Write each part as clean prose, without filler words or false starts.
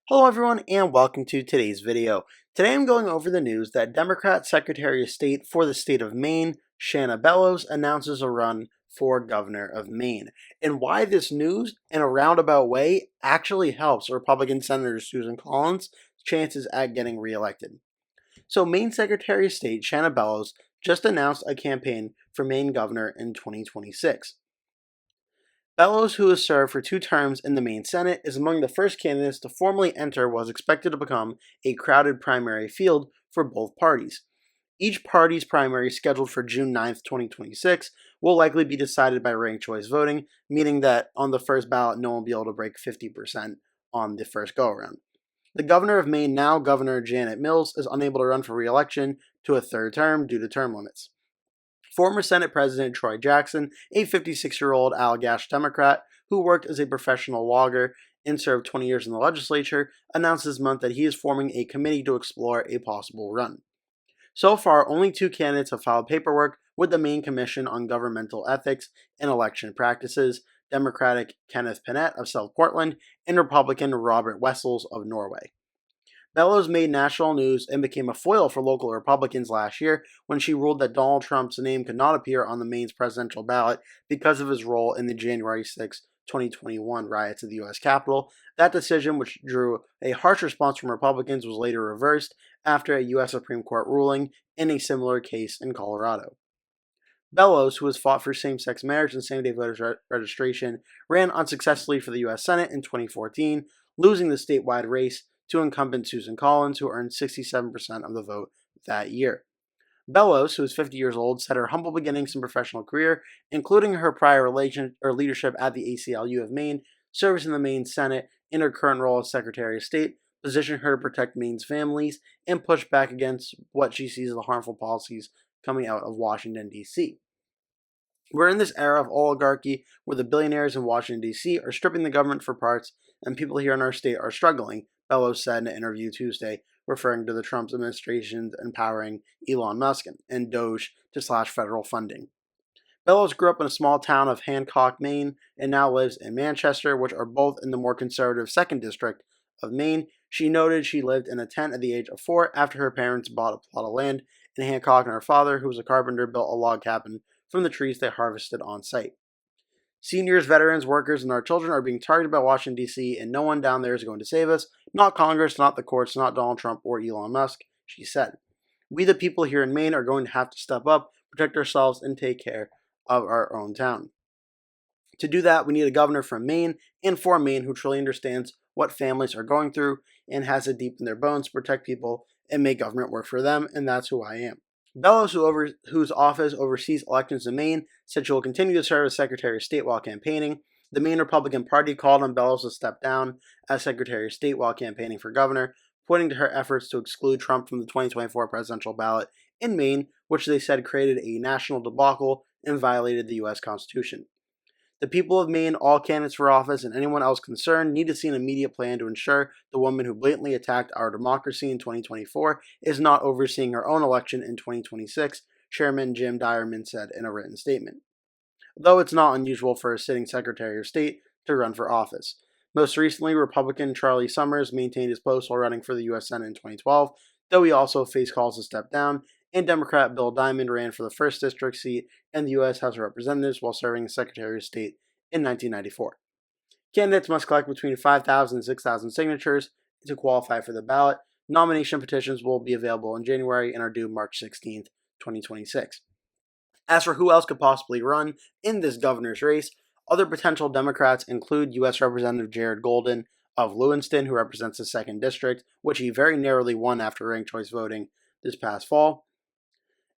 Hello everyone and welcome to today's video. Today I'm going over the news that Democrat Secretary of State for the state of Maine, Shenna Bellows, announces a run for governor of Maine, and why this news, in a roundabout way, actually helps Republican Senator Susan Collins' chances at getting reelected. So Maine Secretary of State Shenna Bellows just announced a campaign for Maine governor in 2026. Bellows, who has served for 2 terms in the Maine Senate, is among the first candidates to formally enter what is expected to become a crowded primary field for both parties. Each party's primary, scheduled for June 9th, 2026, will likely be decided by ranked choice voting, meaning that on the first ballot, no one will be able to break 50% on the first go-around. The governor of Maine, now Governor Janet Mills, is unable to run for re-election to a 3rd term due to term limits. Former Senate President Troy Jackson, a 56-year-old Allagash Democrat who worked as a professional logger and served 20 years in the legislature, announced this month that he is forming a committee to explore a possible run. So far, only 2 candidates have filed paperwork with the Maine Commission on Governmental Ethics and Election Practices, Democratic Kenneth Pinette of South Portland and Republican Robert Wessels of Norway. Bellows made national news and became a foil for local Republicans last year when she ruled that Donald Trump's name could not appear on the Maine's presidential ballot because of his role in the January 6, 2021 riots at the U.S. Capitol. That decision, which drew a harsh response from Republicans, was later reversed after a U.S. Supreme Court ruling in a similar case in Colorado. Bellows, who has fought for same-sex marriage and same-day voter registration, ran unsuccessfully for the U.S. Senate in 2014, losing the statewide race to incumbent Susan Collins, who earned 67% of the vote that year. Bellows, who is 50 years old, said her humble beginnings and professional career, including her prior leadership at the ACLU of Maine, service in the Maine Senate, and her current role as Secretary of State, position her to protect Maine's families and push back against what she sees as the harmful policies coming out of Washington, D.C. We're in this era of oligarchy where the billionaires in Washington, D.C. are stripping the government for parts and people here in our state are struggling, Bellows said in an interview Tuesday, referring to the Trump administration's empowering Elon Musk and Doge to slash federal funding. Bellows grew up in a small town of Hancock, Maine, and now lives in Manchester, which are both in the more conservative 2nd District of Maine. She noted she lived in a tent at the age of 4 after her parents bought a plot of land in Hancock, and her father, who was a carpenter, built a log cabin from the trees they harvested on site. Seniors, veterans, workers, and our children are being targeted by Washington, D.C., and no one down there is going to save us. Not Congress, not the courts, not Donald Trump or Elon Musk, she said. We, the people here in Maine, are going to have to step up, protect ourselves, and take care of our own town. To do that, we need a governor from Maine and for Maine who truly understands what families are going through and has it deep in their bones to protect people and make government work for them, and that's who I am. Bellows, whose office oversees elections in Maine, said she will continue to serve as Secretary of State while campaigning. The Maine Republican Party called on Bellows to step down as Secretary of State while campaigning for governor, pointing to her efforts to exclude Trump from the 2024 presidential ballot in Maine, which they said created a national debacle and violated the U.S. Constitution. The people of Maine, all candidates for office, and anyone else concerned need to see an immediate plan to ensure the woman who blatantly attacked our democracy in 2024 is not overseeing her own election in 2026, Chairman Jim Diarman said in a written statement. Though it's not unusual for a sitting Secretary of State to run for office. Most recently, Republican Charlie Summers maintained his post while running for the U.S. Senate in 2012, though he also faced calls to step down, and Democrat Bill Diamond ran for the 1st District seat in the U.S. House of Representatives while serving as Secretary of State in 1994. Candidates must collect between 5,000 and 6,000 signatures to qualify for the ballot. Nomination petitions will be available in January and are due March 16, 2026. As for who else could possibly run in this governor's race, other potential Democrats include U.S. Representative Jared Golden of Lewiston, who represents the 2nd District, which he very narrowly won after ranked choice voting this past fall.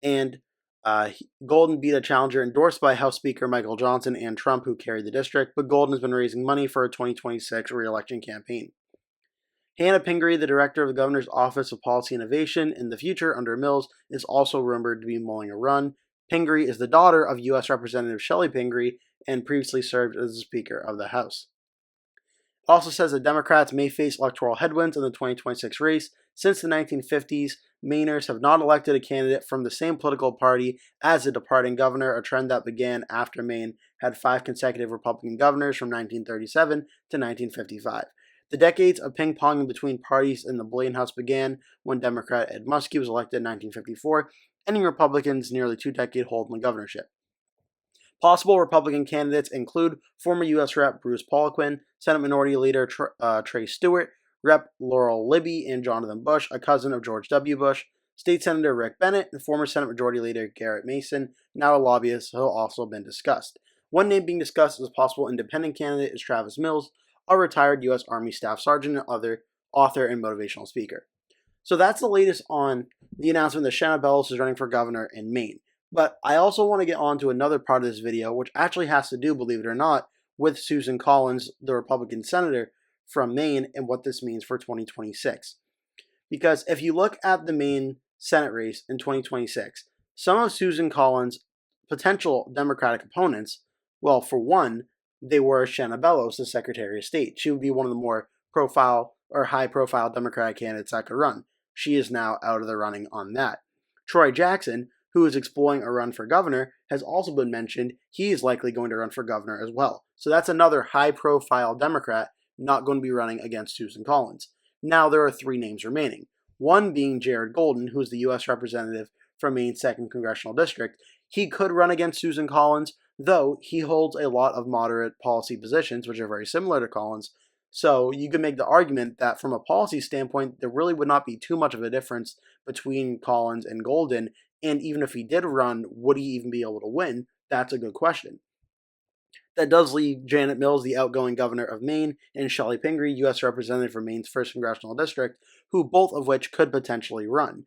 And Golden beat a challenger endorsed by House Speaker Michael Johnson and Trump, who carried the district, but Golden has been raising money for a 2026 re-election campaign. Hannah Pingree, the director of the Governor's Office of Policy Innovation in the future under Mills, is also rumored to be mulling a run. Pingree is the daughter of U.S. Representative Shelley Pingree and previously served as the Speaker of the House. It also says that Democrats may face electoral headwinds in the 2026 race. Since the 1950s, Mainers have not elected a candidate from the same political party as the departing governor, a trend that began after Maine had 5 consecutive Republican governors from 1937 to 1955. The decades of ping-ponging between parties in the Blaine House began when Democrat Ed Muskie was elected in 1954, ending Republicans' nearly two-decade hold on the governorship. Possible Republican candidates include former U.S. Rep. Bruce Poliquin, Senate Minority Leader Trey Stewart, Rep. Laurel Libby, and Jonathan Bush, a cousin of George W. Bush, State Senator Rick Bennett, and former Senate Majority Leader Garrett Mason, now a lobbyist, who have also been discussed. One name being discussed as a possible independent candidate is Travis Mills, a retired U.S. Army Staff Sergeant and other author and motivational speaker. So that's the latest on the announcement that Shenna Bellows is running for governor in Maine. But I also want to get on to another part of this video, which actually has to do, believe it or not, with Susan Collins, the Republican senator from Maine, and what this means for 2026. Because if you look at the Maine Senate race in 2026, some of Susan Collins' potential Democratic opponents, well, for one, they were Shenna Bellows, the Secretary of State. She would be one of the more high-profile Democratic candidates that could run. She is now out of the running on that. Troy Jackson, who is exploring a run for governor, has also been mentioned. He is likely going to run for governor as well. So that's another high-profile Democrat not going to be running against Susan Collins. Now there are three names remaining. One being Jared Golden, who is the U.S. representative from Maine's 2nd Congressional District. He could run against Susan Collins, though he holds a lot of moderate policy positions, which are very similar to Collins. So you could make the argument that from a policy standpoint, there really would not be too much of a difference between Collins and Golden. And even if he did run, would he even be able to win? That's a good question. That does leave Janet Mills, the outgoing governor of Maine, and Shelley Pingree, U.S. representative for Maine's 1st Congressional District, who both of which could potentially run.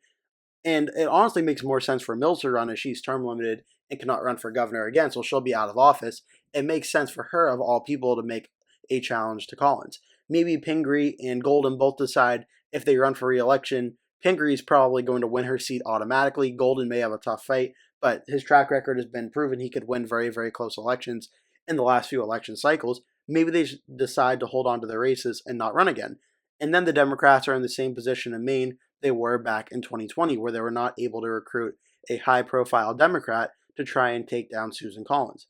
And it honestly makes more sense for Mills to run as she's term limited and cannot run for governor again, so she'll be out of office. It makes sense for her, of all people, to make a challenge to Collins. Maybe Pingree and Golden both decide if they run for re-election, Pingree is probably going to win her seat automatically. Golden may have a tough fight, but his track record has been proven he could win very, very close elections in the last few election cycles. Maybe they decide to hold on to their races and not run again. And then the Democrats are in the same position in Maine they were back in 2020, where they were not able to recruit a high-profile Democrat to try and take down Susan Collins.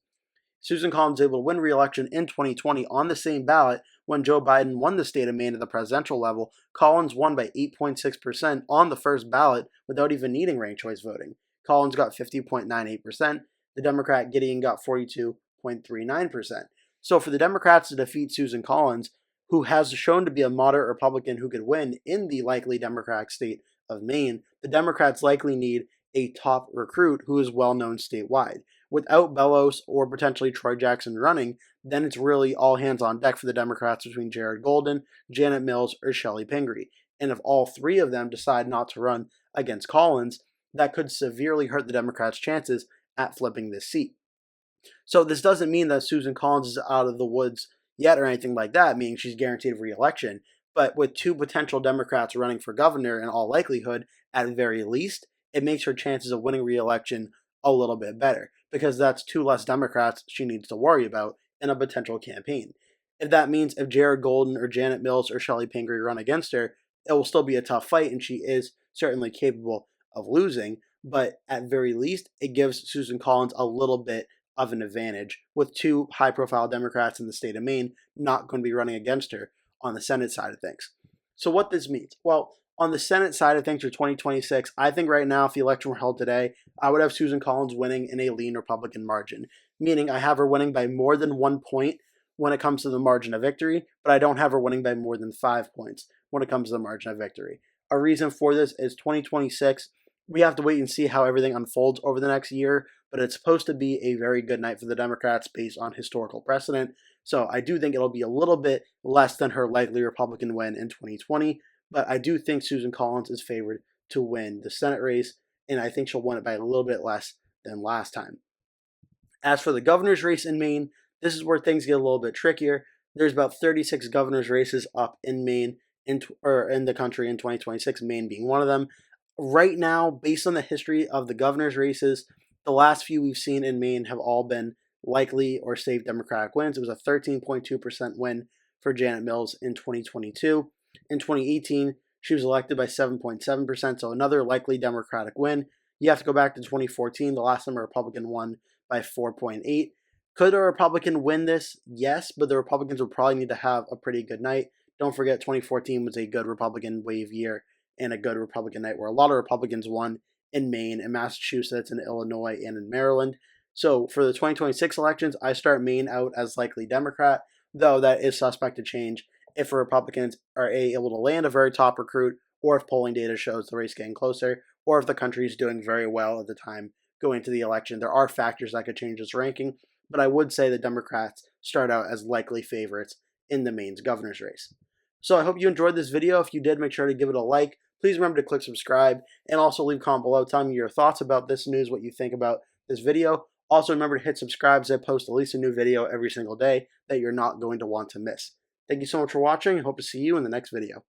Susan Collins was able to win re-election in 2020 on the same ballot when Joe Biden won the state of Maine at the presidential level. Collins won by 8.6% on the first ballot without even needing ranked choice voting. Collins got 50.98%. The Democrat Gideon got 42.39%. So for the Democrats to defeat Susan Collins, who has shown to be a moderate Republican who could win in the likely Democratic state of Maine, the Democrats likely need a top recruit who is well known statewide. Without Bellows or potentially Troy Jackson running, then it's really all hands on deck for the Democrats between Jared Golden, Janet Mills, or Shelley Pingree. And if all three of them decide not to run against Collins, that could severely hurt the Democrats' chances at flipping this seat. So this doesn't mean that Susan Collins is out of the woods yet or anything like that, meaning she's guaranteed re-election. But with two potential Democrats running for governor in all likelihood, at very least, it makes her chances of winning re-election a little bit better, because that's two less Democrats she needs to worry about in a potential campaign. If that means if Jared Golden or Janet Mills or Shelley Pingree run against her, it will still be a tough fight, and she is certainly capable of losing. But at very least, it gives Susan Collins a little bit of an advantage, with two high-profile Democrats in the state of Maine not going to be running against her on the Senate side of things. So what this means? Well, on the Senate side of things for 2026, I think right now, if the election were held today, I would have Susan Collins winning in a lean Republican margin, meaning I have her winning by more than 1 point when it comes to the margin of victory, but I don't have her winning by more than 5 points when it comes to the margin of victory. A reason for this is 2026. We have to wait and see how everything unfolds over the next year, but it's supposed to be a very good night for the Democrats based on historical precedent. So I do think it'll be a little bit less than her likely Republican win in 2020, but I do think Susan Collins is favored to win the Senate race, and I think she'll win it by a little bit less than last time. As for the governor's race in Maine, this is where things get a little bit trickier. There's about 36 governor's races up in Maine, in the country in 2026, Maine being one of them. Right now, based on the history of the governor's races, the last few we've seen in Maine have all been likely or safe Democratic wins. It was a 13.2% win for Janet Mills in 2022. In 2018, she was elected by 7.7%, so another likely Democratic win. You have to go back to 2014, the last time a Republican won by 4.8. Could a Republican win this? Yes, but the Republicans would probably need to have a pretty good night Don't forget 2014 was a good Republican wave year and a good Republican night where a lot of Republicans won in Maine and Massachusetts and Illinois and in Maryland. So for the 2026 elections, I start Maine out as likely Democrat, though that is suspect to change if Republicans are able to land a very top recruit, or if polling data shows the race getting closer, or if the country is doing very well at the time going into the election. There are factors that could change this ranking, but I would say the Democrats start out as likely favorites in the Maine's governor's race. So I hope you enjoyed this video. If you did, make sure to give it a like. Please remember to click subscribe and also leave a comment below telling me your thoughts about this news, what you think about this video. Also remember to hit subscribe as I post at least a new video every single day that you're not going to want to miss. Thank you so much for watching and hope to see you in the next video.